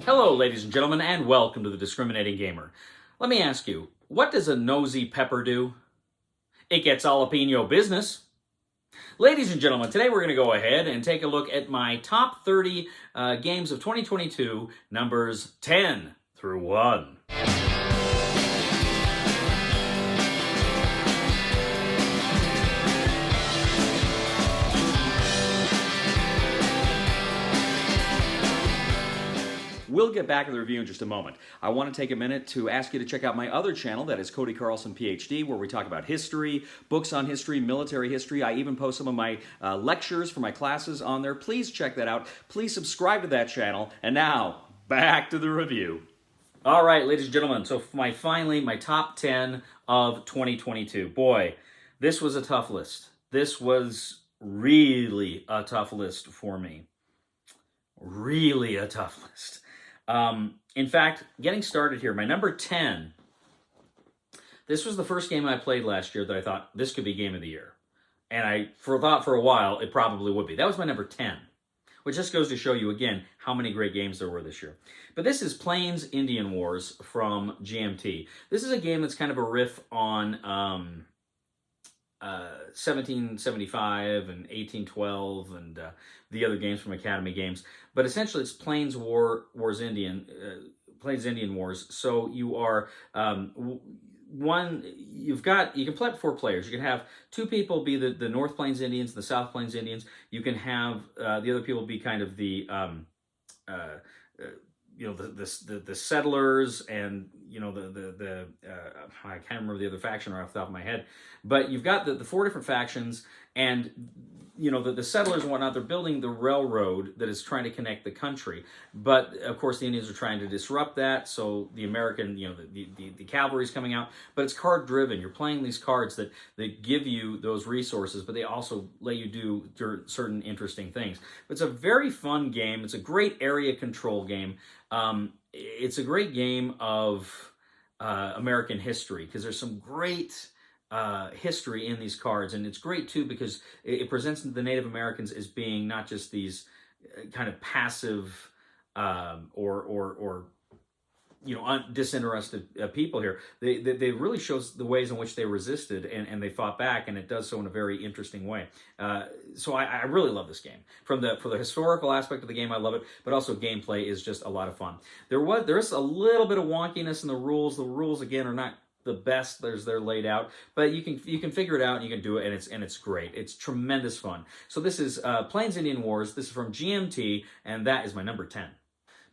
Hello, ladies and gentlemen, and welcome to The Discriminating Gamer. Let me ask you, what does a nosy pepper do? It gets jalapeno business. Ladies and gentlemen, today we're going to go ahead and take a look at my top 30 games of 2022, numbers 10 through 1. We'll get back to the review in just a moment. I want to take a minute to ask you to check out my other channel, that is Cody Carlson, PhD, where we talk about history, books on history, military history. I even post some of my lectures for my classes on there. Please check that out. Please subscribe to that channel. And now, back to the review. All right, ladies and gentlemen, so my top 10 of 2022. Boy, this was a tough list. This was really a tough list for me. Really a tough list. In fact, getting started here, my number 10, this was the first game I played last year that I thought this could be Game of the Year. And I thought for a while it probably would be. That was my number 10, which just goes to show you, again, how many great games there were this year. But this is Plains Indian Wars from GMT. This is a game that's kind of a riff on 1775 and 1812 and the other games from Academy Games, but essentially it's Plains Indian Wars. So you are you can play up 4 players. You can have 2 people be the North Plains Indians, the South Plains Indians. You can have the other people be kind of the the settlers, and I can't remember the other faction right off the top of my head, but you've got the 4 different factions, and the settlers and whatnot, they're building the railroad that is trying to connect the country, but of course the Indians are trying to disrupt that, so the American, the cavalry's coming out, but it's card driven. You're playing these cards that give you those resources, but they also let you do certain interesting things. It's a very fun game. It's a great area control game. It's a great game of American history, because there's some great history in these cards, and it's great too because it presents the Native Americans as being not just these kind of passive or disinterested people here. They really shows the ways in which they resisted and they fought back, and it does so in a very interesting way. So I really love this game. For the historical aspect of the game, I love it, but also gameplay is just a lot of fun. There is a little bit of wonkiness in the rules. The rules, again, are not the best as they're laid out, but you can figure it out and you can do it, and it's great. It's tremendous fun. So this is Plains Indian Wars. This is from GMT, and that is my number 10.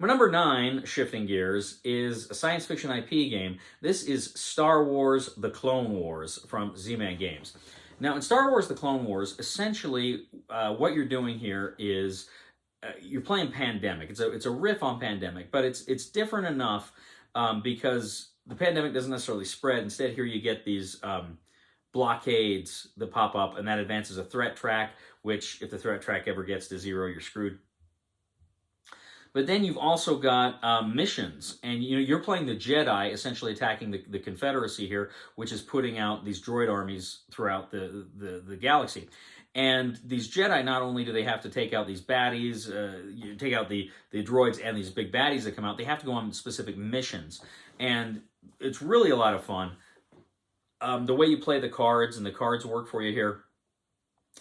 My number 9, shifting gears, is a science fiction IP game. This is Star Wars: The Clone Wars from Z-Man Games. Now, in Star Wars: The Clone Wars, essentially what you're doing here is you're playing Pandemic. It's a riff on Pandemic, but it's different enough because the pandemic doesn't necessarily spread. Instead, here you get these blockades that pop up, and that advances a threat track, which if the threat track ever gets to 0, you're screwed. But then you've also got missions, and you're playing the Jedi, essentially attacking the Confederacy here, which is putting out these droid armies throughout the galaxy. And these Jedi, not only do they have to take out these baddies, take out the droids and these big baddies that come out, they have to go on specific missions. And it's really a lot of fun. The way you play the cards, and the cards work for you here,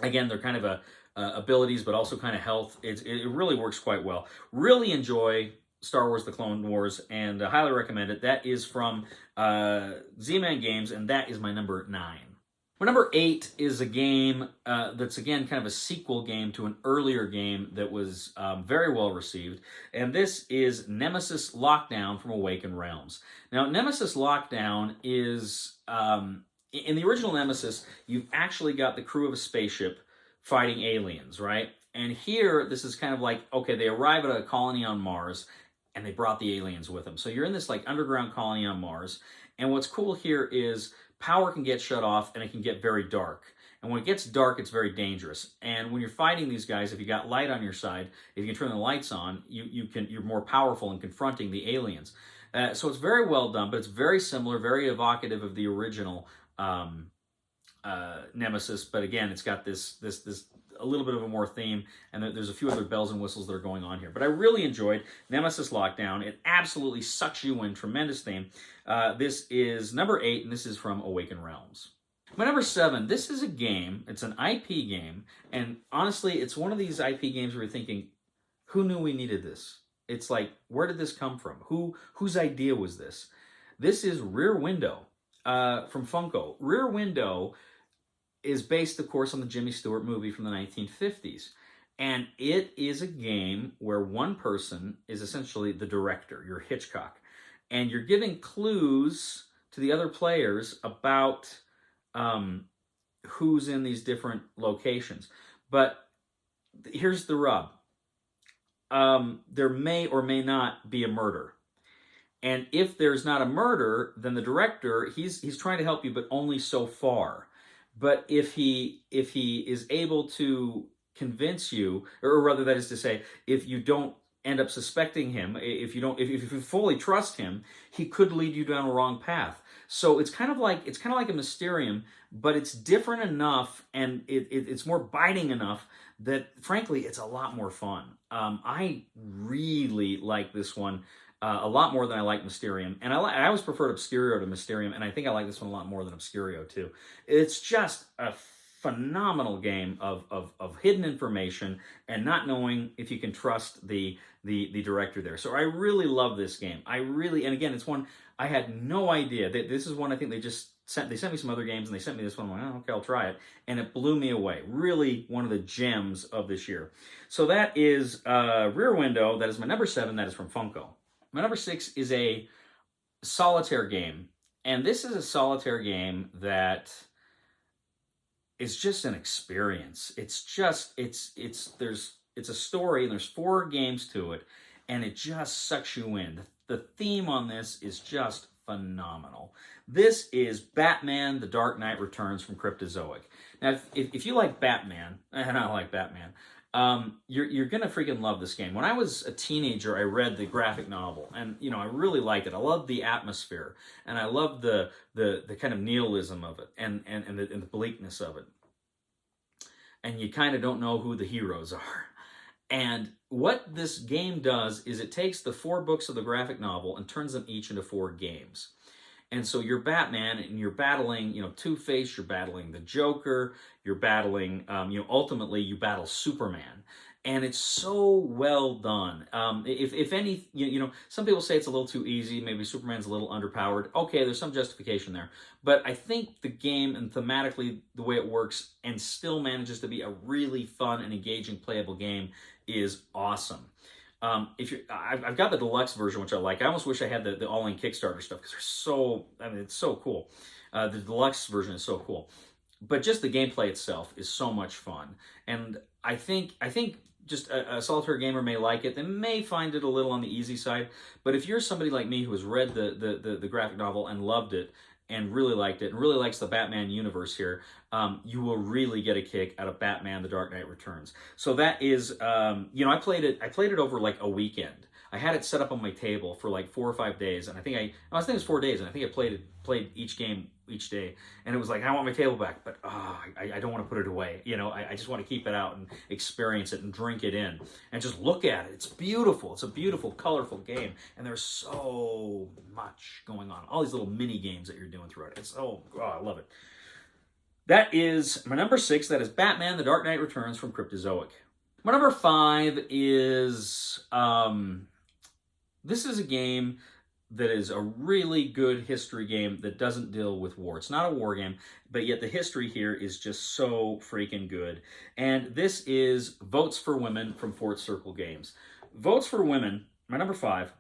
again, they're kind of abilities, but also kind of health. It really works quite well. Really enjoy Star Wars: The Clone Wars, and highly recommend it. That is from Z-Man Games, and that is my number 9. My number 8 is a game that's, again, kind of a sequel game to an earlier game that was very well received, and this is Nemesis Lockdown from Awakened Realms. Now, Nemesis Lockdown is, in the original Nemesis, you've actually got the crew of a spaceship fighting aliens, right? And here, this is kind of like, okay, they arrive at a colony on Mars, and they brought the aliens with them. So you're in this like underground colony on Mars, and what's cool here is power can get shut off, and it can get very dark. And when it gets dark, it's very dangerous. And when you're fighting these guys, if you got light on your side, if you can turn the lights on, you're more powerful in confronting the aliens. So it's very well done, but it's very similar, very evocative of the original Nemesis. But again, it's got this a little bit of a more theme, and there's a few other bells and whistles that are going on here. But I really enjoyed Nemesis Lockdown. It absolutely sucks you in. Tremendous theme. This is number 8, and this is from Awaken Realms. My number 7, this is a game. It's an IP game, and honestly, it's one of these IP games where you're thinking, who knew we needed this? It's like, where did this come from? Whose idea was this? This is Rear Window from Funko. Rear Window is based, of course, on the Jimmy Stewart movie from the 1950s. And it is a game where one person is essentially the director. You're Hitchcock. And you're giving clues to the other players about who's in these different locations. But here's the rub. There may or may not be a murder. And if there's not a murder, then the director, he's trying to help you, but only so far. But if he is able to convince you, or rather, that is to say, if you don't end up suspecting him, if you fully trust him, he could lead you down a wrong path. So it's kind of like a Mysterium, but it's different enough, and it's more biting enough that, frankly, it's a lot more fun. I really like this one a lot more than I like Mysterium, and I always preferred Obscurio to Mysterium, and I think I like this one a lot more than Obscurio too. It's just a phenomenal game of hidden information and not knowing if you can trust the director there. So I really love this game. And again, it's one I had no idea. This is one I think they sent me some other games, and they sent me this one. I'm like, oh, okay, I'll try it. And it blew me away. Really one of the gems of this year. So that is Rear Window. That is my number 7. That is from Funko. My number 6 is a solitaire game. And this is a solitaire game that is just an experience. It's a story, and there's 4 games to it, and it just sucks you in. The theme on this is just phenomenal. This is Batman: The Dark Knight Returns from Cryptozoic. Now, if you like Batman, and I like Batman, you're gonna freaking love this game. When I was a teenager, I read the graphic novel, and I really liked it. I loved the atmosphere, and I loved the kind of nihilism of it, and the bleakness of it. And you kind of don't know who the heroes are. And what this game does is it takes the 4 books of the graphic novel and turns them each into 4 games. And so you're Batman, and you're battling, Two-Face, you're battling the Joker, you're battling, ultimately you battle Superman. And it's so well done. If any, some people say it's a little too easy, maybe Superman's a little underpowered. Okay, there's some justification there. But I think the game, and thematically the way it works, and still manages to be a really fun and engaging playable game, is awesome. I've got the deluxe version, which I like. I almost wish I had the all-in Kickstarter stuff, because it's so cool. The deluxe version is so cool. But just the gameplay itself is so much fun. And I think just a solitaire gamer may like it. They may find it a little on the easy side. But if you're somebody like me who has read the graphic novel and loved it, and really liked it, and really likes the Batman universe here, you will really get a kick out of Batman: The Dark Knight Returns. So that is, I played it over like a weekend. I had it set up on my table for like 4 or 5 days, and I think it was 4 days, and I think I played each game each day, and it was like, I want my table back, but I don't want to put it away. I just want to keep it out and experience it and drink it in and just look at it. It's beautiful. It's a beautiful, colorful game, and there's so much going on. All these little mini games that you're doing throughout it. I love it. That is my number 6. That is Batman: The Dark Knight Returns from Cryptozoic. My number 5 is this is a game that is a really good history game that doesn't deal with war. It's not a war game, but yet the history here is just so freaking good. And this is Votes for Women from Fort Circle Games. Votes for Women, my number 5,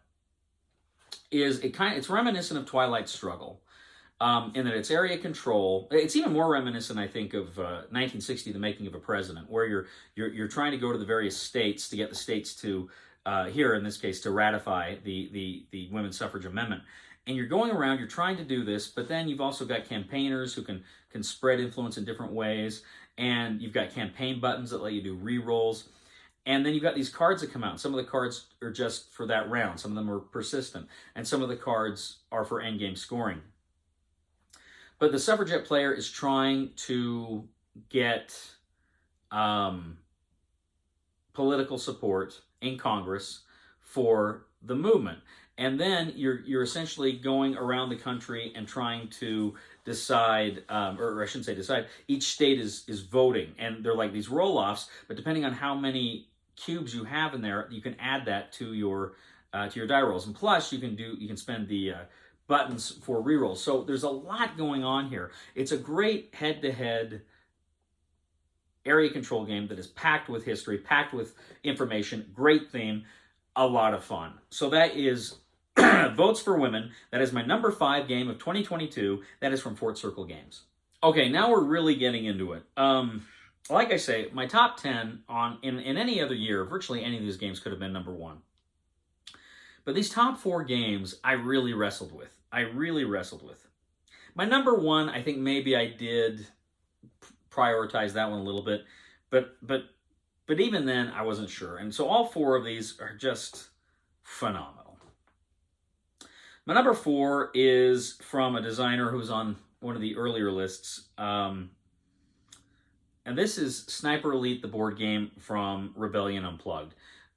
is it's reminiscent of Twilight Struggle. In that it's area control. It's even more reminiscent, I think, of 1960, The Making of a President, where you're trying to go to the various states to get the states to, here in this case, to ratify the women's suffrage amendment. And you're going around, you're trying to do this, but then you've also got campaigners who can spread influence in different ways, and you've got campaign buttons that let you do re-rolls. And then you've got these cards that come out. Some of the cards are just for that round. Some of them are persistent. And some of the cards are for endgame scoring. But the suffragette player is trying to get political support in Congress for the movement. And then you're essentially going around the country and trying to decide, or I shouldn't say decide. Each state is voting, and they're like these roll-offs. But depending on how many cubes you have in there, you can add that to your die rolls. And plus, you can spend the buttons for rerolls. So there's a lot going on here. It's a great head-to-head area control game that is packed with history, packed with information, great theme, a lot of fun. So that is Votes for Women. That is my number 5 game of 2022. That is from Fort Circle Games. Okay, now we're really getting into it. Like I say, my top 10 in any other year, virtually any of these games could have been number 1. But these top 4 games, I really wrestled with. My number 1, I think maybe I did prioritize that one a little bit, but even then, I wasn't sure. And so all 4 of these are just phenomenal. My number 4 is from a designer who's on one of the earlier lists. And this is Sniper Elite, the board game from Rebellion Unplugged.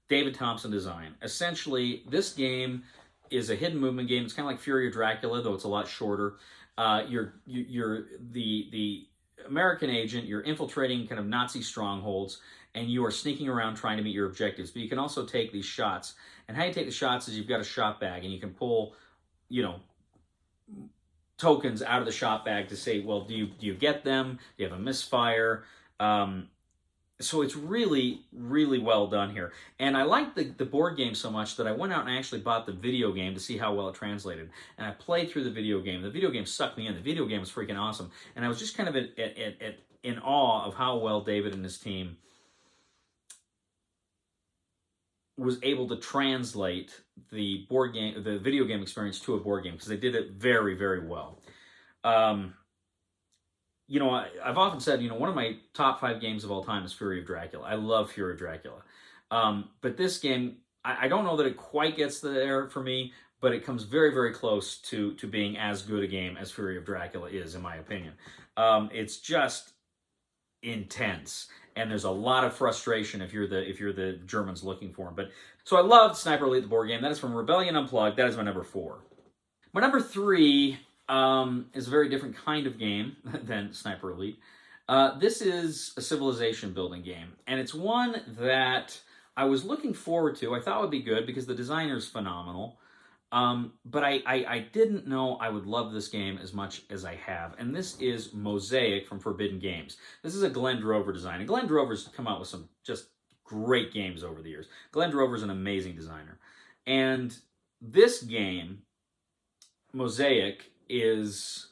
David Thompson design. Essentially, this game is a hidden movement game. It's kind of like Fury of Dracula, though it's a lot shorter. You're the American agent. You're infiltrating kind of Nazi strongholds, and you are sneaking around trying to meet your objectives. But you can also take these shots. And how you take the shots is you've got a shot bag, and you can pull, tokens out of the shot bag to say, well, do you get them? Do you have a misfire? So it's really, really well done here. And I liked the board game so much that I went out and actually bought the video game to see how well it translated. And I played through the video game. The video game sucked me in. The video game was freaking awesome. And I was just kind of in awe of how well David and his team was able to translate the video game experience to a board game, because they did it very, very well. I've often said, one of my top 5 games of all time is Fury of Dracula. I love Fury of Dracula. But this game, I don't know that it quite gets there for me, but it comes very, very close to being as good a game as Fury of Dracula is, in my opinion. It's just intense, and there's a lot of frustration if you're the Germans looking for them. But so I loved Sniper Elite, the board game. That is from Rebellion Unplugged. That is my number 4. My number 3 is a very different kind of game than Sniper Elite. This is a civilization building game, and it's one that I was looking forward to. I thought would be good because the designer is phenomenal, but I didn't know I would love this game as much as I have, and this is Mosaic from Forbidden Games. This is a Glenn Drover design, and Glenn Drover's come out with some just great games over the years. Glenn Drover's an amazing designer, and this game, Mosaic, is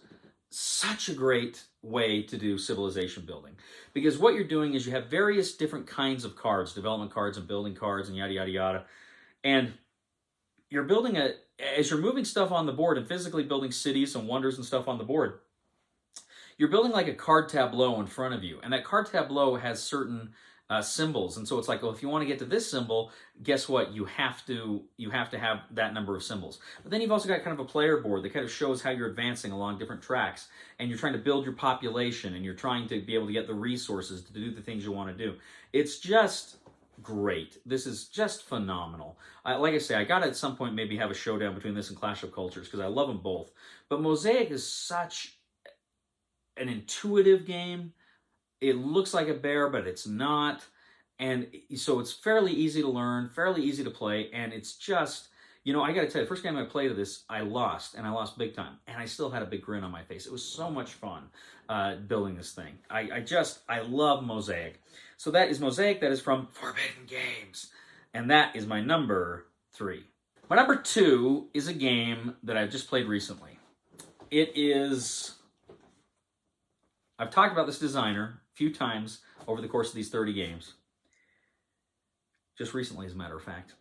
such a great way to do civilization building, because what you're doing is you have various different kinds of cards, development cards and building cards and yada yada yada, and you're building as you're moving stuff on the board and physically building cities and wonders and stuff on the board, you're building like a card tableau in front of you, and that card tableau has certain symbols, and so it's like, well, if you want to get to this symbol, guess what? You have to have that number of symbols. But then you've also got kind of a player board that kind of shows how you're advancing along different tracks, and you're trying to build your population, and you're trying to be able to get the resources to do the things you want to do. It's just great. This is just phenomenal. Like I say, I got to at some point maybe have a showdown between this and Clash of Cultures, because I love them both. But Mosaic is such an intuitive game. It looks like a bear, but it's not. And so it's fairly easy to learn, fairly easy to play, and it's just, I got to tell you, the first game I played of this, I lost, and I lost big time. And I still had a big grin on my face. It was so much fun building this thing. I love Mosaic. So that is Mosaic. That is from Forbidden Games. And that is my number 3. My number 2 is a game that I've just played recently. I've talked about this designer a few times over the course of these 30 games. Just recently, as a matter of fact.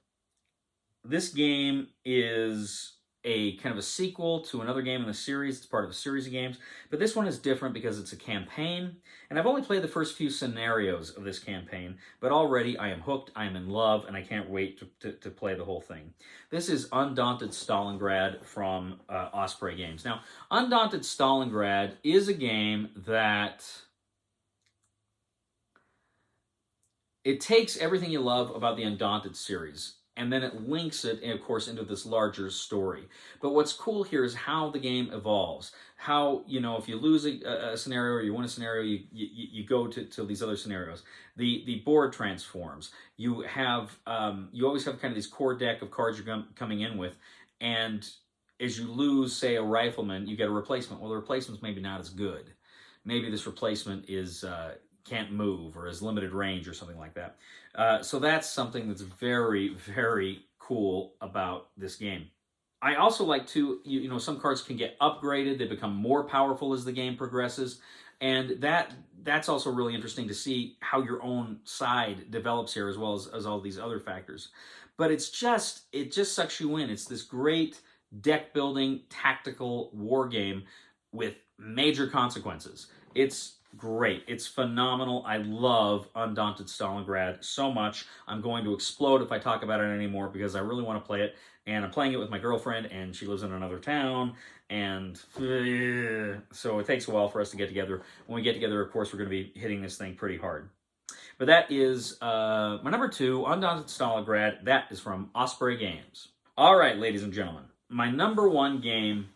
This game is a kind of a sequel to another game in the series. It's part of a series of games. But this one is different because it's a campaign. And I've only played the first few scenarios of this campaign. But already I am hooked, I am in love, and I can't wait to play the whole thing. This is Undaunted Stalingrad from Osprey Games. Now, Undaunted Stalingrad is a game that it takes everything you love about the Undaunted series, and then it links it, of course, into this larger story. But what's cool here is how the game evolves. How, if you lose a scenario or you win a scenario, you go to these other scenarios. The board transforms. You always have kind of this core deck of cards you're coming in with, and as you lose, say, a rifleman, you get a replacement. Well, the replacement's maybe not as good. Maybe this replacement can't move or has limited range or something like that. So that's something that's very, very cool about this game. I also like to, some cards can get upgraded. They become more powerful as the game progresses. And that's also really interesting to see how your own side develops here, as well as all these other factors. But it just sucks you in. It's this great deck building, tactical war game with major consequences. It's great. It's phenomenal. I love Undaunted Stalingrad so much. I'm going to explode if I talk about it anymore because I really want to play it. And I'm playing it with my girlfriend, and she lives in another town. And so it takes a while for us to get together. When we get together, of course, we're going to be hitting this thing pretty hard. But that is my number 2, Undaunted Stalingrad. That is from Osprey Games. All right, ladies and gentlemen. My number 1 game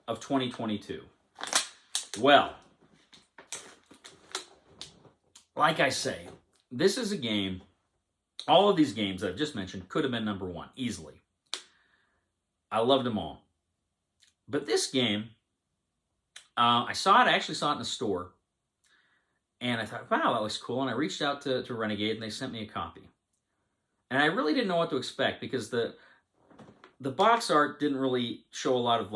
of 2022. Well, like I say, this is a game, all of these games that I've just mentioned could have been number 1, easily. I loved them all. But this game, I actually saw it in a store, and I thought, wow, that looks cool, and I reached out to Renegade, and they sent me a copy. And I really didn't know what to expect, because the box art didn't really show a lot of,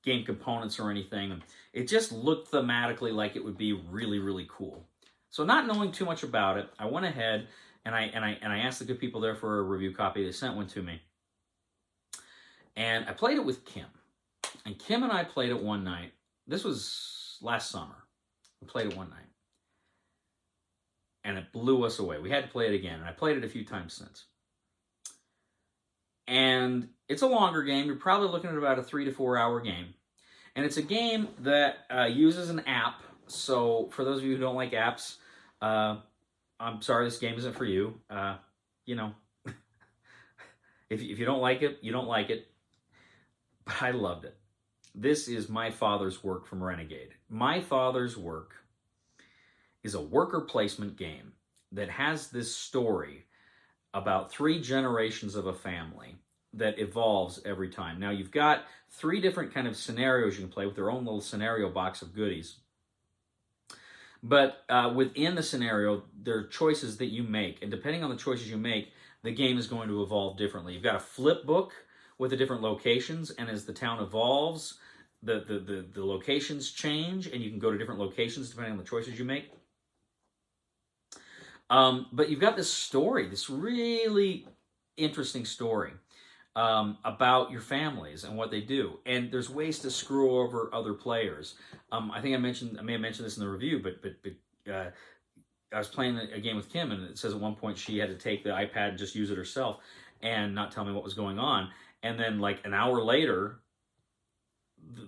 game components or anything. It just looked thematically like it would be really, really cool. So not knowing too much about it, I went ahead and I asked the good people there for a review copy. They sent one to me. And I played it with Kim. And Kim and I played it one night. This was last summer. We played it one night. And it blew us away. We had to play it again. And I played it a few times since. And it's a longer game. You're probably looking at about a 3 to 4 hour game. And it's a game that uses an app. So for those of you who don't like apps, I'm sorry, this game isn't for you. If you don't like it, you don't like it. But I loved it. This is My Father's Work from Renegade. My Father's Work is a worker placement game that has this story about 3 generations of a family that evolves every time. Now, you've got 3 different kind of scenarios you can play with their own little scenario box of goodies. But within the scenario, there are choices that you make. And depending on the choices you make, the game is going to evolve differently. You've got a flip book with the different locations. And as the town evolves, the locations change. And you can go to different locations depending on the choices you make. But you've got this story, this really interesting story about your families and what they do. And there's ways to screw over other players. I think I may have mentioned this in the review, but I was playing a game with Kim, and it says at one point she had to take the iPad and just use it herself and not tell me what was going on. And then like an hour later,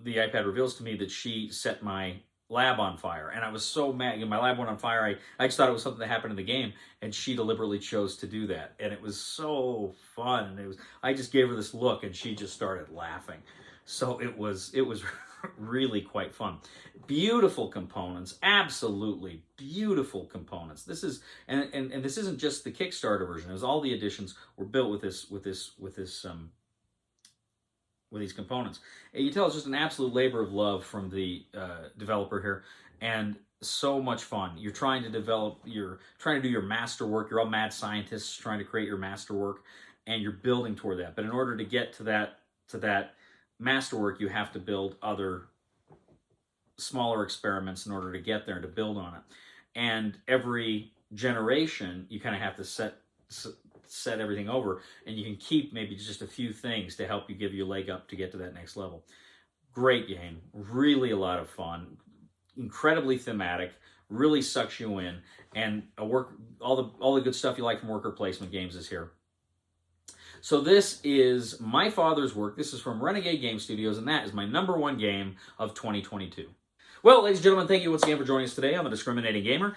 the iPad reveals to me that she set my lab on fire, and I was so mad. My lab went on fire. I just thought it was something that happened in the game, and she deliberately chose to do that, and it was so fun. And I just gave her this look, and she just started laughing. So it was really quite fun. Beautiful components, absolutely beautiful components. This is and this isn't just the Kickstarter version. It was all the additions were built with these components. And you tell it's just an absolute labor of love from the developer here, and so much fun. You're trying to do your masterwork. You're all mad scientists trying to create your masterwork, and you're building toward that. But in order to get to that masterwork, you have to build other smaller experiments in order to get there and to build on it. And every generation, you kind of have to set everything over, and you can keep maybe just a few things to help you give you a leg up to get to that next level. Great game, really a lot of fun, incredibly thematic, really sucks you in, and all the good stuff you like from worker placement games is here. So this is My Father's Work. This is from Renegade Game Studios, and that is my number 1 game of 2022. Well, ladies and gentlemen, thank you once again for joining us today on The Discriminating Gamer.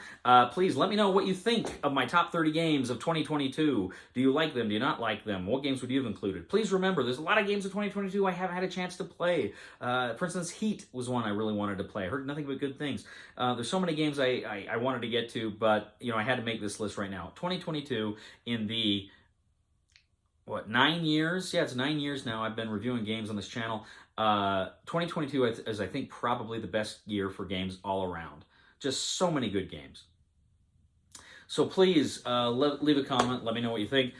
Please let me know what you think of my top 30 games of 2022. Do you like them? Do you not like them? What games would you have included? Please remember, there's a lot of games of 2022 I haven't had a chance to play. For instance, Heat was one I really wanted to play. I heard nothing but good things. There's so many games I wanted to get to, but I had to make this list right now. 2022 in the 9 years? Yeah, it's 9 years now I've been reviewing games on this channel. 2022 is, I think, probably the best year for games all around. Just so many good games. So please, leave a comment. Let me know what you think.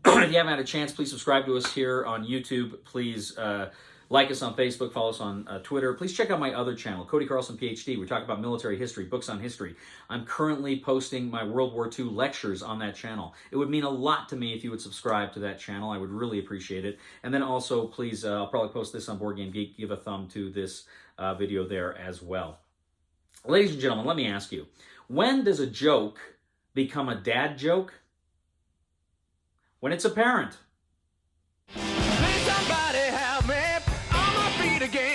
If you haven't had a chance, please subscribe to us here on YouTube. Please like us on Facebook. Follow us on Twitter. Please check out my other channel, Cody Carlson, PhD. We talk about military history, books on history. I'm currently posting my World War II lectures on that channel. It would mean a lot to me if you would subscribe to that channel. I would really appreciate it. And then also, please, I'll probably post this on Board Game Geek. Give a thumb to this video there as well. Ladies and gentlemen, let me ask you, when does a joke become a dad joke? When it's apparent. Please somebody help me on my feet again.